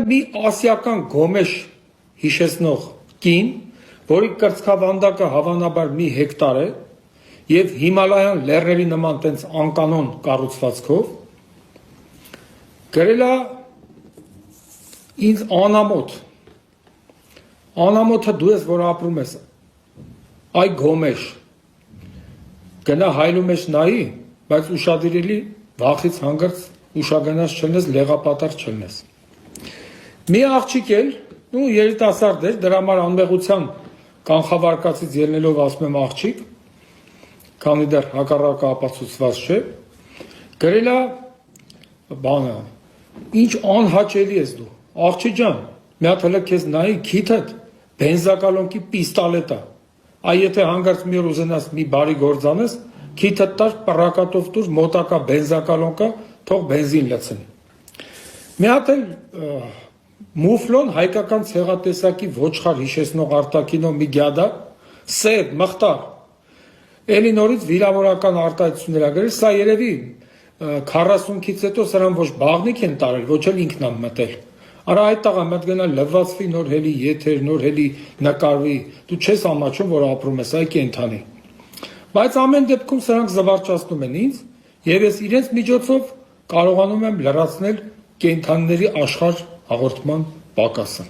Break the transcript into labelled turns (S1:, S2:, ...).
S1: մի ասիական գոմեշ հիշեցնող կին, որի կրծքավանդակը հավանաբար մի հեկտար է եւ Հիմալայան լեռների նման տենց անկանոն կառուցվածքով, գրել է ինձ անամոթը դու ես, որ ապրում ես, այ գոմեշ, գնա հայլու մեջ նայի, բայց ուշադիրելի վախից հանգրց ուշագնաց չլնես, լեղապատար չլնես։ Մի աղջիկ էլ, երիտասարդ էր, դրա համար անմեղության կանխավարկածից ելնելով ասում եմ աղջիկ, քանի դեռ հակառակը ապացուցված չէ, գրել է բանը, ինչ անհաճելի ես դու, աղջի ջան, մի հատ հələ քեզ նայի քիթդ բենզակալոնքի պիստոլետ է, այ եթե հանգարց մի օր ուզենաս մի բարի գործ անես, քիթդ տար պռակատով տուր մոտակա բենզակալոնկա, թող բենզին լցնի։ Մի հատ էլ մուֆլոն հայկական ցեղատեսակի ոչխար հիշեցնող արտաքինով մի գյադա, սև, մխտար, էլի նորից վիրավորական արտահայտություններ ա գրել, սա երևի 40-ից հետո սրան ոչ բաղնիք են տարել, ոչ էլ ինքն ա մտել։ Արա այդ տղա մտ գնա լվացվի, նոր հելի եթեր, նոր հելի նկարվի, դու չես ամաչում, որ ապրում ես, այ կենթանի։ Բայց ամեն դեպքում սրանք զվարճացնում են ինձ, եւ ես իրենց միջոցով կարողանում եմ լրացնել կենթանիների աշխարհ հաղորդման պակասը։